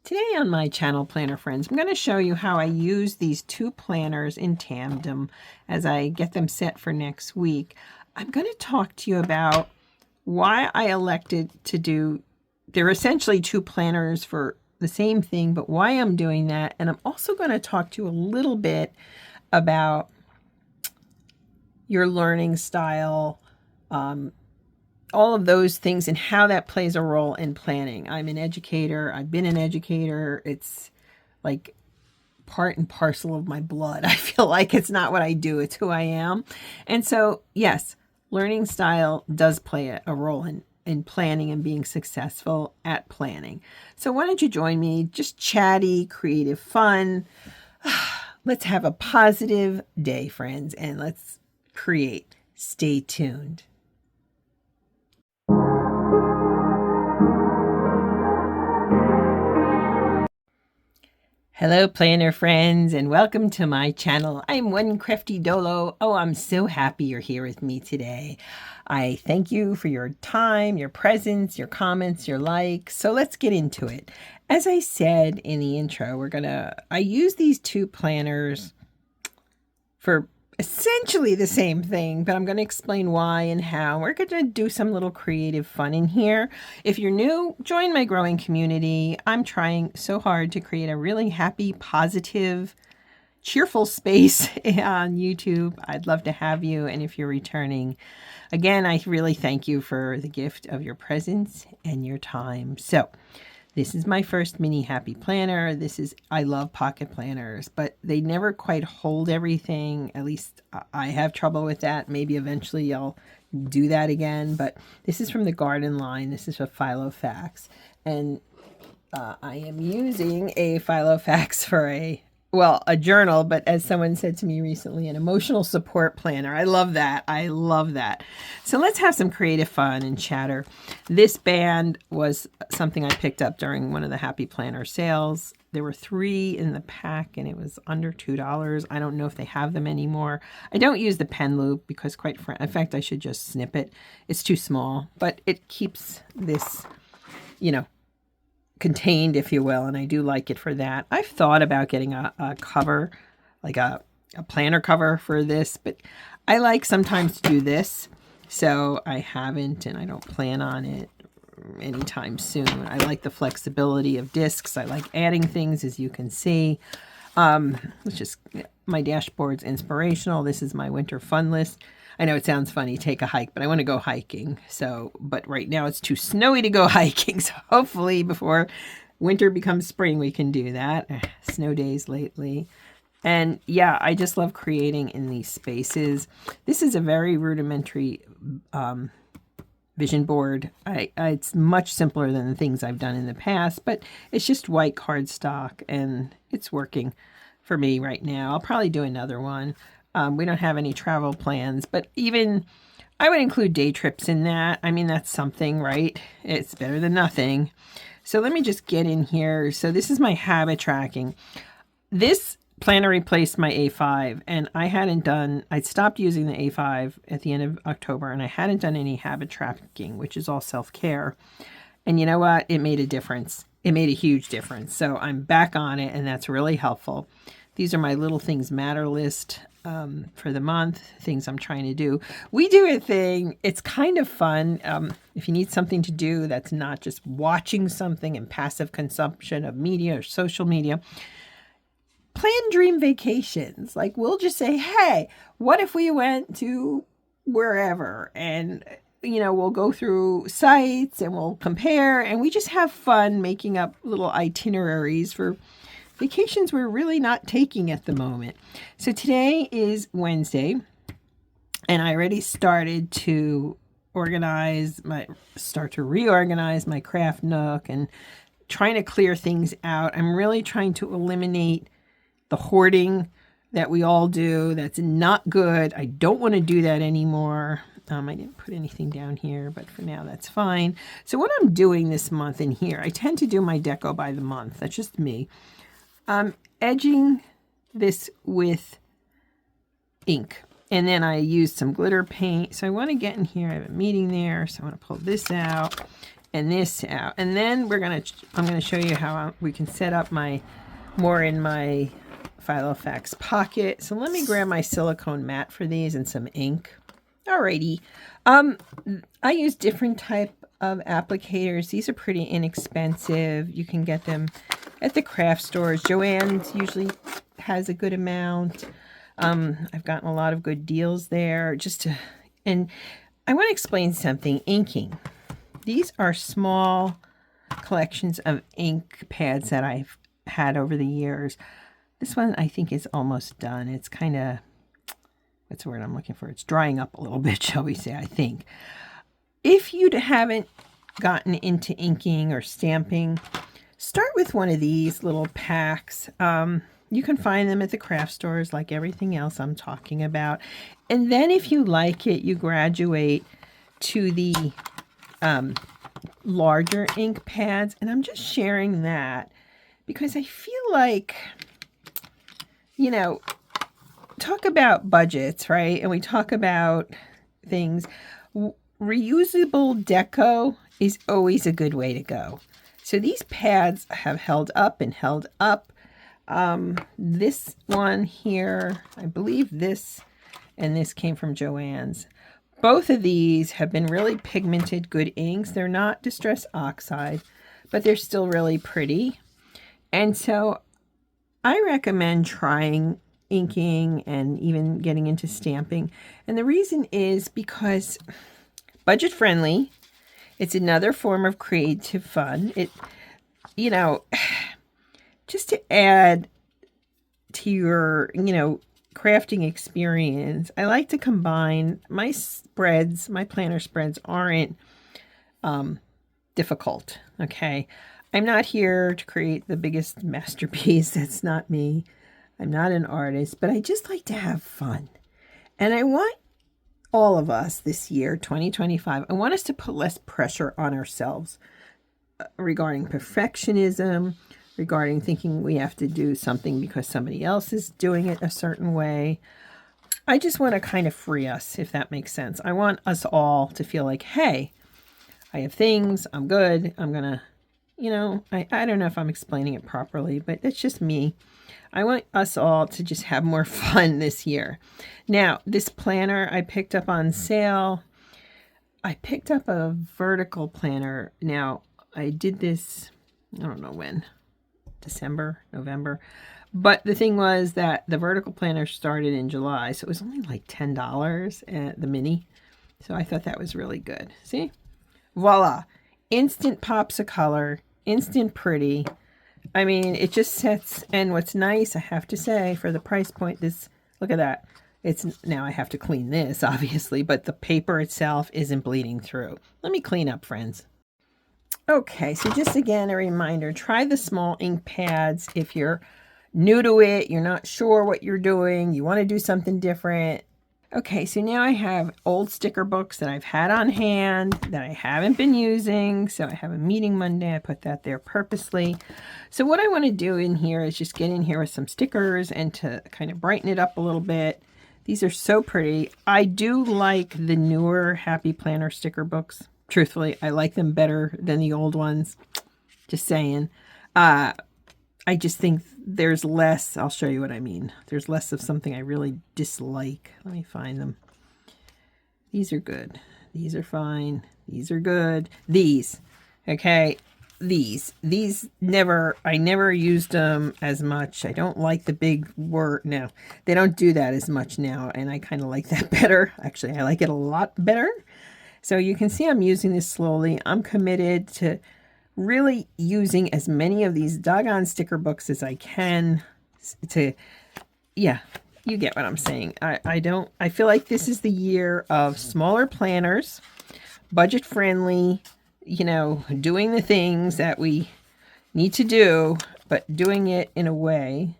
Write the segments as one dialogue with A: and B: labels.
A: Today on my channel, Planner Friends, I'm going to show you how I use these two planners in tandem as I get them set for next week. I'm going to talk to you about why I elected to do, they're essentially two planners for the same thing, but why I'm doing that. And I'm also going to talk to you a little bit about your learning style, all of those things and how that plays a role in planning. I'm an educator. I've been an educator. It's like part and parcel of my blood. I feel like it's not what I do, it's who I am. And so, yes, learning style does play a role in planning and being successful at planning. So why don't you join me? Just chatty, creative fun. Let's have a positive day, friends, and let's create. Stay tuned. Hello, planner friends, and welcome to my channel. I'm One Crafty Dolo. Oh, I'm so happy you're here with me today. I thank you for your time, your presence, your comments, your likes. So let's get into it. As I said in the intro, I use these two planners for essentially the same thing, but I'm going to explain why and how. We're going to do some little creative fun in here. If you're new, join my growing community. I'm trying so hard to create a really happy, positive, cheerful space on YouTube. I'd love to have you. And if you're returning, again, I really thank you for the gift of your presence and your time. So this is my first mini happy planner. I love pocket planners, but they never quite hold everything. At least I have trouble with that. Maybe eventually I'll do that again, but this is from the Garden line. This is a Filofax, and I am using a Filofax for a journal, but as someone said to me recently, an emotional support planner. I love that. I love that. So let's have some creative fun and chatter. This band was something I picked up during one of the Happy Planner sales. There were 3 in the pack and it was under $2. I don't know if they have them anymore. I don't use the pen loop because in fact, I should just snip it. It's too small, but it keeps this, contained, if you will, and I do like it for that. I've thought about getting a cover, like a planner cover for this, but I like sometimes to do this, so I haven't, and I don't plan on it anytime soon. I like the flexibility of discs. I like adding things, as you can see. My dashboard's inspirational. This is my winter fun list. I know it sounds funny, take a hike, but I want to go hiking. But right now it's too snowy to go hiking. So hopefully before winter becomes spring, we can do that. Snow days lately. And yeah, I just love creating in these spaces. This is a very rudimentary vision board. It's much simpler than the things I've done in the past, but it's just white cardstock and it's working for me right now. I'll probably do another one. We don't have any travel plans, but even I would include day trips in that. I mean, that's something, right? It's better than nothing. So let me just get in here. So this is my habit tracking. This planner replaced my A5 and I'd stopped using the A5 at the end of October and I hadn't done any habit tracking, which is all self-care. And you know what? It made a difference. It made a huge difference. So I'm back on it and that's really helpful. These are my little things matter list for the month, things I'm trying to do. We do a thing. It's kind of fun. If you need something to do that's not just watching something and passive consumption of media or social media, plan dream vacations. Like we'll just say, hey, what if we went to wherever and we'll go through sites and we'll compare and we just have fun making up little itineraries for vacations we're really not taking at the moment. So today is Wednesday and I already started to reorganize my craft nook and trying to clear things out. I'm really trying to eliminate the hoarding that we all do. That's not good. I don't want to do that anymore. I didn't put anything down here, but for now that's fine. So what I'm doing this month in here, I tend to do my deco by the month. That's just me. I'm edging this with ink. And then I used some glitter paint. So I want to get in here. I have a meeting there. So I want to pull this out and this out. And then I'm going to show you how we can set up more in my Filofax pocket. So let me grab my silicone mat for these and some ink. Alrighty. I use different type of applicators. These are pretty inexpensive. You can get them at the craft stores. Joann's usually has a good amount. I've gotten a lot of good deals there. And I want to explain something. Inking. These are small collections of ink pads that I've had over the years. This one I think is almost done. It's kind of, what's the word I'm looking for? It's drying up a little bit, shall we say, I think. If you haven't gotten into inking or stamping, start with one of these little packs. You can find them at the craft stores like everything else I'm talking about. And then if you like it, you graduate to the larger ink pads. And I'm just sharing that because I feel like, you know, talk about budgets, right? And we talk about things. Reusable deco is always a good way to go. So these pads have held up and held up. This one here, I believe this and this came from Joann's. Both of these have been really pigmented, good inks. They're not Distress Oxide, but they're still really pretty. And so I recommend trying inking and even getting into stamping. And the reason is because budget friendly. It's another form of creative fun. You know, just to add to your, crafting experience, I like to combine my spreads. My planner spreads aren't difficult, okay? I'm not here to create the biggest masterpiece. That's not me. I'm not an artist, but I just like to have fun. And I want all of us this year, 2025, I want us to put less pressure on ourselves regarding perfectionism, regarding thinking we have to do something because somebody else is doing it a certain way. I just want to kind of free us, if that makes sense. I want us all to feel like, hey, I have things, I'm good, I'm going to, I don't know if I'm explaining it properly, but that's just me. I want us all to just have more fun this year. Now, this planner I picked up on sale. I picked up a vertical planner. Now, I did this, I don't know when, December, November. But the thing was that the vertical planner started in July, so it was only like $10 at the mini. So I thought that was really good. See? Voila. Instant pops of color, instant pretty. I mean, it just sets, and what's nice, I have to say, for the price point, look at that. Now I have to clean this, obviously, but the paper itself isn't bleeding through. Let me clean up, friends. Okay, so just again, a reminder, try the small ink pads. If you're new to it, you're not sure what you're doing, you want to do something different. Okay, so now I have old sticker books that I've had on hand that I haven't been using. So I have a meeting Monday. I put that there purposely. So what I want to do in here is just get in here with some stickers and to kind of brighten it up a little bit. These are so pretty. I do like the newer Happy Planner sticker books. Truthfully, I like them better than the old ones. Just saying. I just think there's less, I'll show you what I mean. There's less of something I really dislike. Let me find them. These are good. These are fine. These are good. These, okay, these I never used them as much. I don't like the big word. No, they don't do that as much now, and I kind of like that better. Actually, I like it a lot better. So you can see I'm using this slowly. I'm committed to really using as many of these doggone sticker books as I can yeah, you get what I'm saying. I feel like this is the year of smaller planners, budget friendly, doing the things that we need to do, but doing it in a way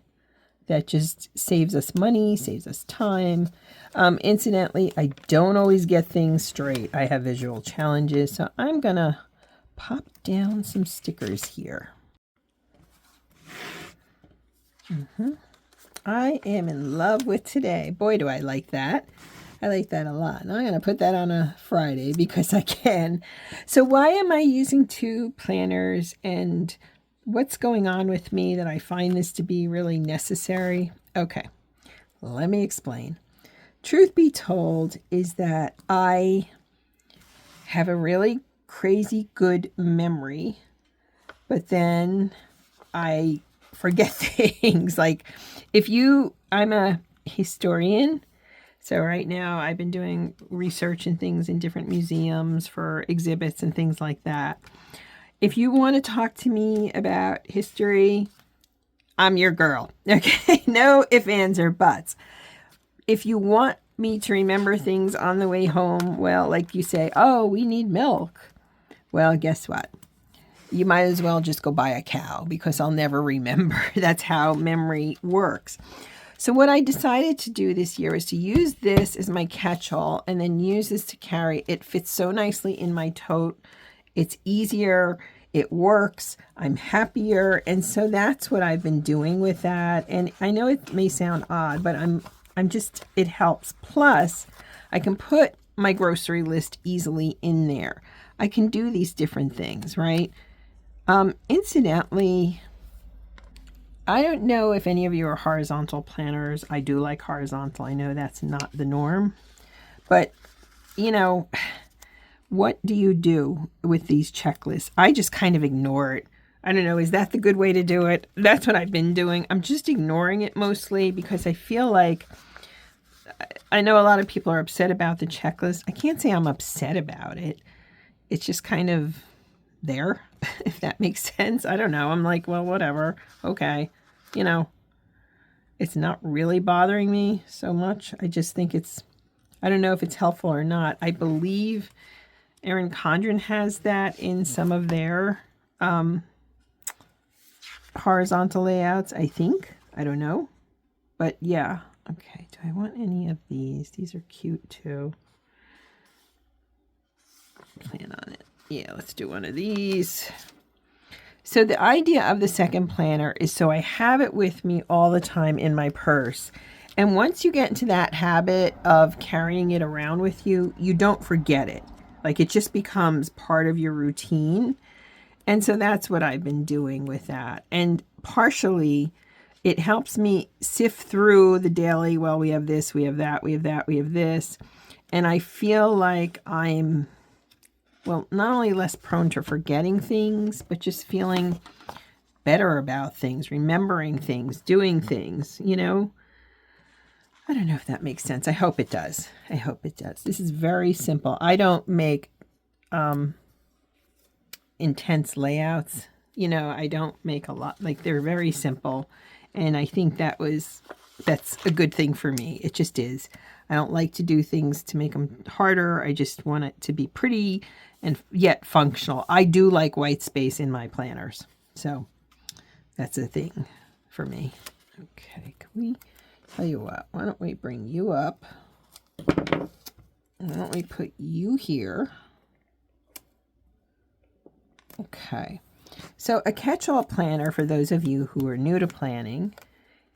A: that just saves us money, saves us time. Incidentally, I don't always get things straight. I have visual challenges, so I'm gonna pop down some stickers here. I am in love with today. Boy, do I like that. I like that a lot. And I'm going to put that on a Friday because I can. So why am I using 2 planners, and what's going on with me that I find this to be really necessary? Okay, let me explain. Truth be told is that I have a really crazy good memory, but then I forget things. Like I'm a historian. So right now I've been doing research and things in different museums for exhibits and things like that. If you want to talk to me about history, I'm your girl. Okay? No ifs, ands, or buts. If you want me to remember things on the way home, well, like you say, oh, we need milk. Well, guess what? You might as well just go buy a cow because I'll never remember. That's how memory works. So what I decided to do this year is to use this as my catch-all and then use this to carry. It fits so nicely in my tote. It's easier. It works. I'm happier. And so that's what I've been doing with that. And I know it may sound odd, but I'm just, it helps. Plus, I can put my grocery list easily in there. I can do these different things, right? Incidentally, I don't know if any of you are horizontal planners. I do like horizontal. I know that's not the norm. But, you know, what do you do with these checklists? I just kind of ignore it. I don't know. Is that the good way to do it? That's what I've been doing. I'm just ignoring it mostly because I feel like I know a lot of people are upset about the checklist. I can't say I'm upset about it. It's just kind of there, if that makes sense. I don't know. I'm like, well, whatever. Okay. You know, it's not really bothering me so much. I just think I don't know if it's helpful or not. I believe Erin Condren has that in some of their horizontal layouts, I think. I don't know. But yeah. Okay. Do I want any of these? These are cute too. Plan on it. Yeah, let's do one of these. So the idea of the second planner is so I have it with me all the time in my purse. And once you get into that habit of carrying it around with you, you don't forget it. Like it just becomes part of your routine. And so that's what I've been doing with that. And partially it helps me sift through the daily, well, we have this, we have that, we have that, we have this. And I feel like I'm, well, not only less prone to forgetting things, but just feeling better about things, remembering things, doing things, you know? I don't know if that makes sense. I hope it does. I hope it does. This is very simple. I don't make intense layouts. You know, I don't make a lot. Like, they're very simple. And I think that's a good thing for me. It just is. I don't like to do things to make them harder. I just want it to be pretty and yet functional. I do like white space in my planners. So that's a thing for me. Okay, can we, tell you what, why don't we bring you up? Why don't we put you here? Okay. So a catch-all planner, for those of you who are new to planning,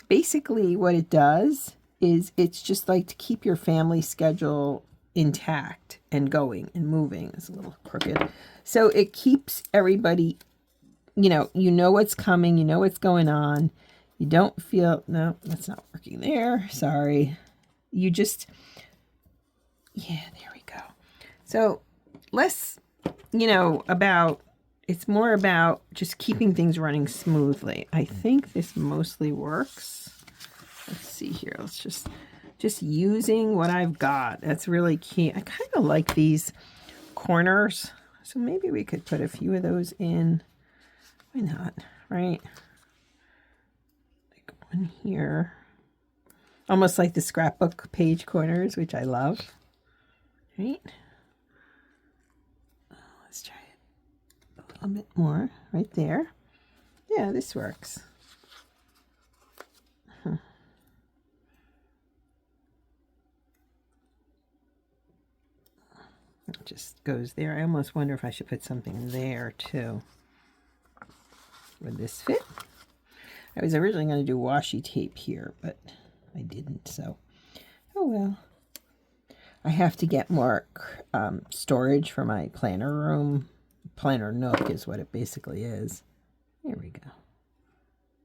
A: basically what it does is it's just like to keep your family schedule intact and going and moving. It's a little crooked. So it keeps everybody, you know what's coming, you know what's going on. You don't feel, no, that's not working there. Sorry. You just, yeah, there we go. So less, it's more about just keeping things running smoothly. I think this mostly works. Let's see here. Let's just using what I've got. That's really key. I kind of like these corners. So maybe we could put a few of those in. Why not, right? Like one here. Almost like the scrapbook page corners, which I love. Right? Let's try it a little bit more right there. Yeah, this works. It just goes there. I almost wonder if I should put something there too. Would this fit? I was originally going to do washi tape here, but I didn't, so oh well. I have to get more storage for my planner room. Planner nook is what it basically is. Here we go.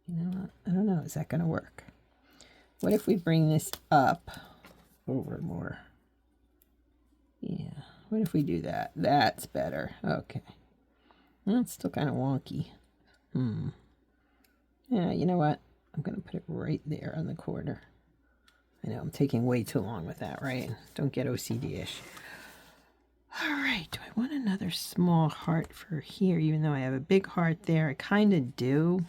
A: You know what? I don't know. Is that going to work? What if we bring this up over more? Yeah. What if we do that? That's better. Okay. Well, it's still kind of wonky. Yeah, you know what? I'm going to put it right there on the corner. I know I'm taking way too long with that, right? Don't get OCD-ish. All right, do I want another small heart for here, even though I have a big heart there? I kind of do.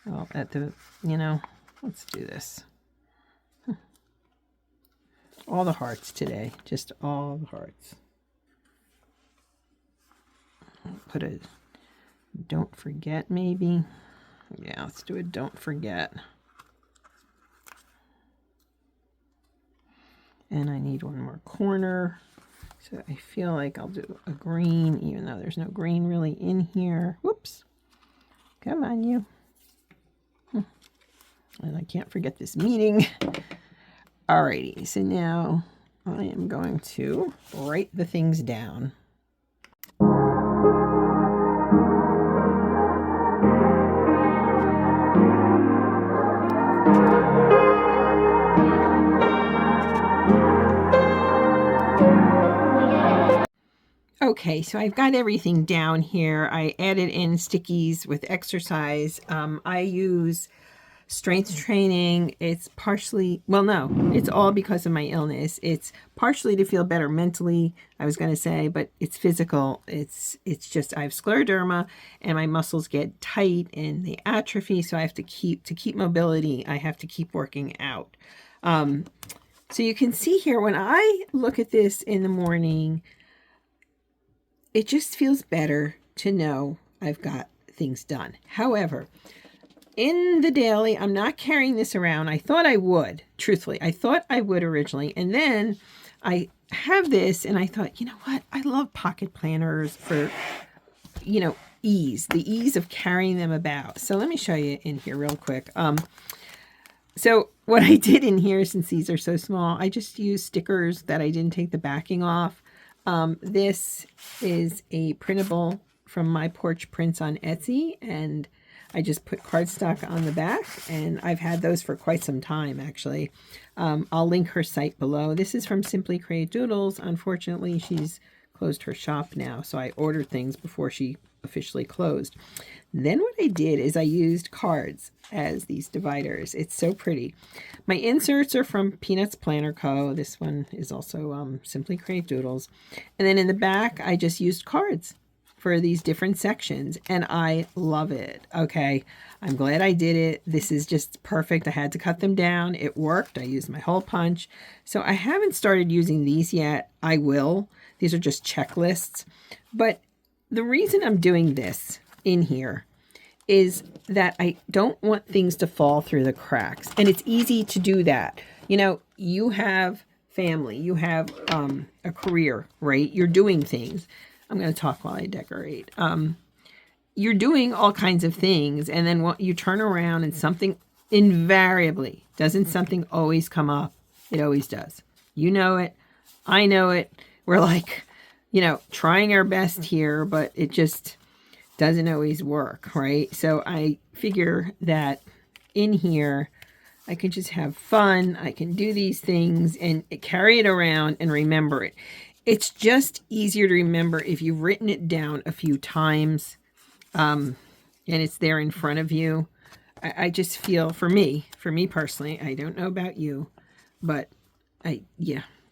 A: Well, let's do this. All the hearts today, just all the hearts. I'll put a don't forget maybe. Yeah, let's do a don't forget. And I need one more corner. So I feel like I'll do a green, even though there's no green really in here. Whoops. Come on, you. And I can't forget this meeting. Alrighty, so now I am going to write the things down. Okay, so I've got everything down here. I added in stickies with exercise. I use strength training. It's partially, well, no, it's all because of my illness. It's partially to feel better mentally, I was going to say, but it's physical. It's just I have scleroderma and my muscles get tight and they atrophy. So I have to keep mobility. I have to keep working out. So you can see here, when I look at this in the morning, it just feels better to know I've got things done. However, in the daily, I'm not carrying this around. I thought I would, truthfully. I thought I would originally. And then I have this and I thought, you know what? I love pocket planners for, ease, the ease of carrying them about. So let me show you in here real quick. So what I did in here, since these are so small, I just used stickers that I didn't take the backing off. This is a printable from My Porch Prints on Etsy, and I just put cardstock on the back, and I've had those for quite some time, actually. I'll link her site below. This is from Simply Create Doodles. Unfortunately, she's closed her shop now, so I ordered things before she officially closed. Then what I did is I used cards as these dividers. It's so pretty. My inserts are from Peanuts Planner Co. This one is also Simply Create Doodles. And then in the back, I just used cards for these different sections, and I love it. Okay, I'm glad I did it. This is just perfect. I had to cut them down. It worked. I used my hole punch. So I haven't started using these yet. I will. These are just checklists. But the reason I'm doing this in here is that I don't want things to fall through the cracks. And it's easy to do that. You have family, you have a career, right? You're doing things. I'm going to talk while I decorate. You're doing all kinds of things, and then you turn around and something invariably, doesn't something always come up? It always does. You know it. I know it. We're like, trying our best here, but it just doesn't always work, right? So I figure that in here, I can just have fun. I can do these things and carry it around and remember it. It's just easier to remember if you've written it down a few times and it's there in front of you. I just feel, for me personally, I don't know about you, but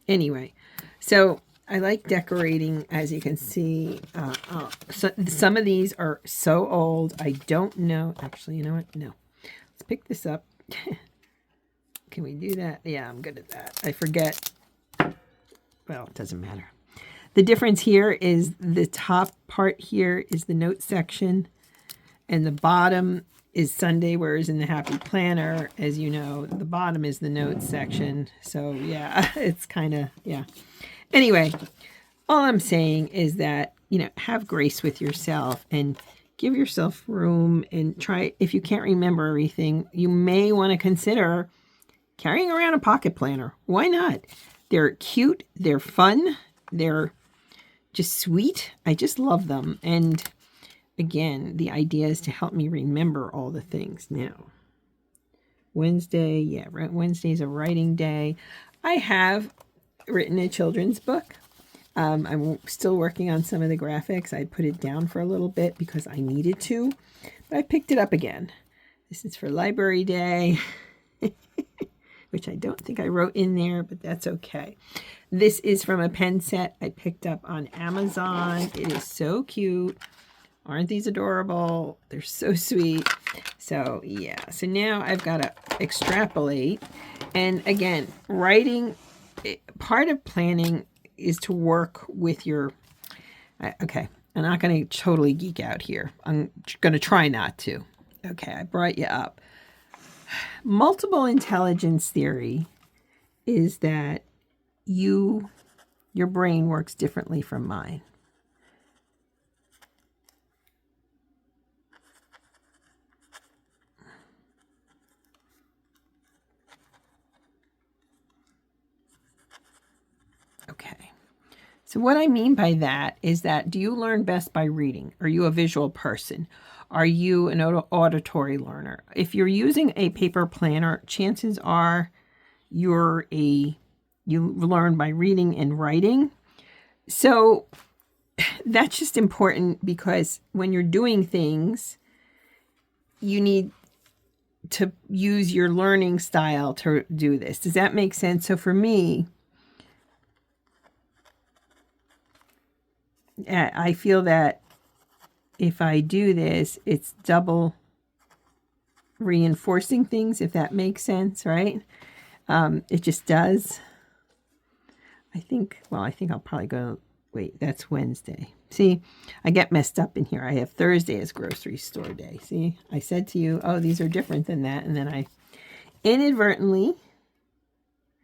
A: anyway. So I like decorating, as you can see. So some of these are so old. I don't know. Actually, you know what? No. Let's pick this up. Can we do that? Yeah, I'm good at that. I forget. Well, it doesn't matter. The difference here is the top part here is the note section, and the bottom is Sunday, whereas in the Happy Planner, as you know, the bottom is the notes section. So yeah, it's kind of, yeah. Anyway, all I'm saying is that, have grace with yourself and give yourself room and try. If you can't remember everything, you may want to consider carrying around a pocket planner. Why not? They're cute, they're fun, they're just sweet. I just love them. And again, the idea is to help me remember all the things. Now, Wednesday, yeah, Wednesday's a writing day. I have written a children's book. I'm still working on some of the graphics. I put it down for a little bit because I needed to, but I picked it up again. This is for Library Day, which I don't think I wrote in there, but that's okay. This is from a pen set I picked up on Amazon. It is so cute. Aren't these adorable? They're so sweet. So yeah, so now I've got to extrapolate. And again, writing, part of planning is to work with your, okay, I'm not going to totally geek out here. I'm going to try not to. Okay, I brought you up. Multiple intelligence theory is that your brain works differently from mine. Okay. So what I mean by that is that, do you learn best by reading? Are you a visual person? Are you an auditory learner? If you're using a paper planner, chances are you learn by reading and writing. So that's just important, because when you're doing things, you need to use your learning style to do this. Does that make sense? So for me, I feel that if I do this, it's double reinforcing things, if that makes sense, right? It just does. I think I'll probably go, wait, that's Wednesday. See, I get messed up in here. I have Thursday as grocery store day. See, I said to you, oh, these are different than that. And then I inadvertently,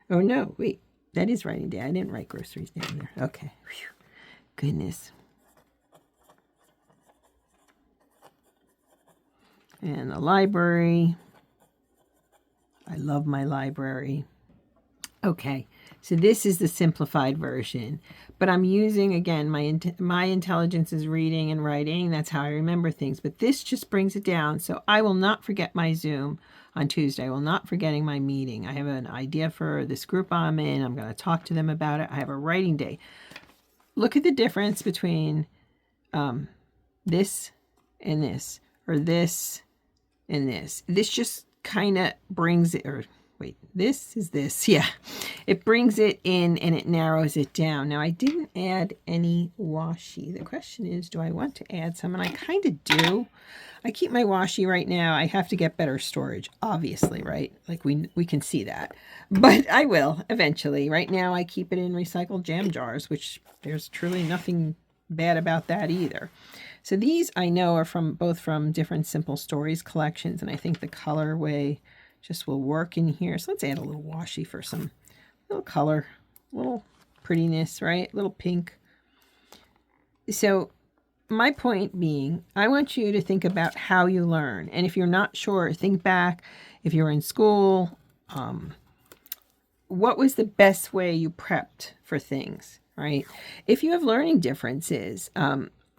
A: oh no, wait, that is writing day. I didn't write groceries down there. Okay. Whew. Goodness. And the library. I love my library. Okay, so this is the simplified version, but I'm using, again, my intelligence is reading and writing. That's how I remember things, but this just brings it down. So I will not forget my Zoom on Tuesday. I will not forgetting my meeting. I have an idea for this group I'm in. I'm going to talk to them about it. I have a writing day. Look at the difference between this and this, or this and this. This just kind of brings it, or wait, this is this. Yeah, it brings it in and it narrows it down. Now, I didn't add any washi. The question is, do I want to add some? And I kind of do. I keep my washi right now. I have to get better storage, obviously, right? Like we can see that. But I will eventually. Right now, I keep it in recycled jam jars, which there's truly nothing bad about that either. So these I know are both from different Simple Stories collections, and I think the colorway just will work in here. So let's add a little washi for some little color, little prettiness, right? Little pink. So my point being, I want you to think about how you learn. And if you're not sure, think back. If you're in school, what was the best way you prepped for things, right? If you have learning differences,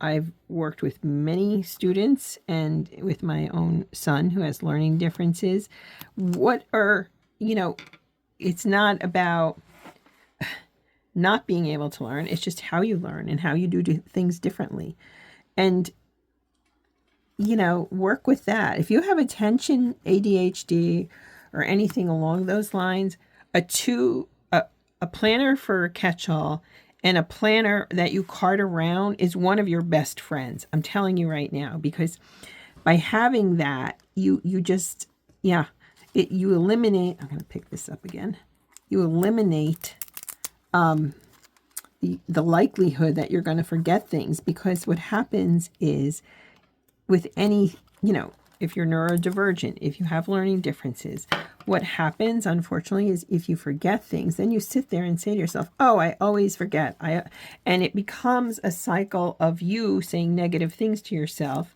A: I've worked with many students and with my own son who has learning differences. It's not about not being able to learn. It's just how you learn and how you do things differently. And, work with that. If you have attention, ADHD, or anything along those lines, a planner for a catch-all and a planner that you cart around is one of your best friends. I'm telling you right now, because by having that, you eliminate, I'm going to pick this up again. You eliminate the likelihood that you're going to forget things, because what happens is with any, if you're neurodivergent, if you have learning differences, what happens, unfortunately, is if you forget things, then you sit there and say to yourself, oh, I always forget. And it becomes a cycle of you saying negative things to yourself.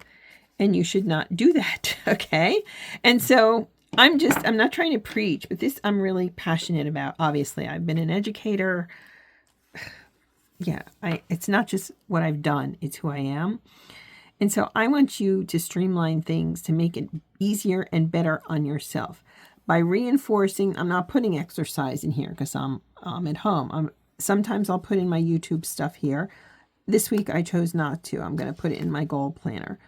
A: and you should not do that. Okay. And so I'm not trying to preach, but this I'm really passionate about. Obviously, I've been an educator. Yeah, it's not just what I've done, it's who I am. And so I want you to streamline things to make it easier and better on yourself by reinforcing. I'm not putting exercise in here because I'm at home. Sometimes I'll put in my YouTube stuff here. This week I chose not to. I'm going to put it in my goal planner.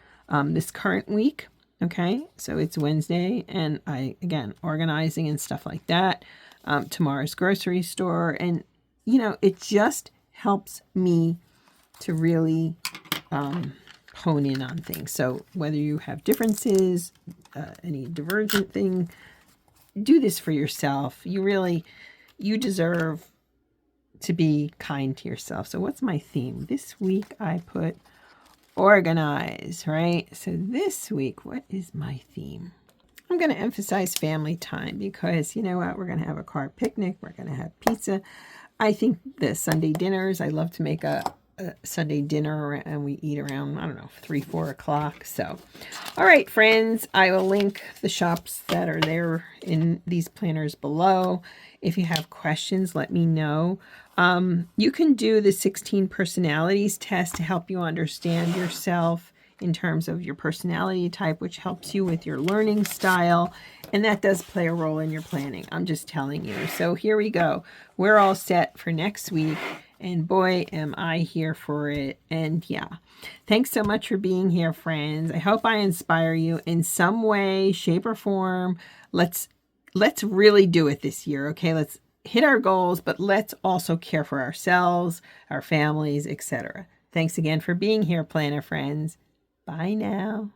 A: This current week, okay, so it's Wednesday, and again, organizing and stuff like that. Tomorrow's grocery store, and it just helps me to really hone in on things. So whether you have differences, any divergent thing, do this for yourself. You deserve to be kind to yourself. So what's my theme? This week I put organize, right? So this week, what is my theme? I'm going to emphasize family time because you know what? We're going to have a car picnic. We're going to have pizza. I think the Sunday dinners, I love to make a Sunday dinner and we eat around, I don't know, 3, 4 o'clock. So, all right, friends, I will link the shops that are there in these planners below. If you have questions, let me know. You can do the 16 personalities test to help you understand yourself in terms of your personality type, which helps you with your learning style. And that does play a role in your planning. I'm just telling you. So here we go. We're all set for next week. And boy, am I here for it. And yeah, thanks so much for being here, friends. I hope I inspire you in some way, shape, or form. Let's really do it this year, okay? Let's hit our goals, but let's also care for ourselves, our families, etc. Thanks again for being here, planner friends. Bye now.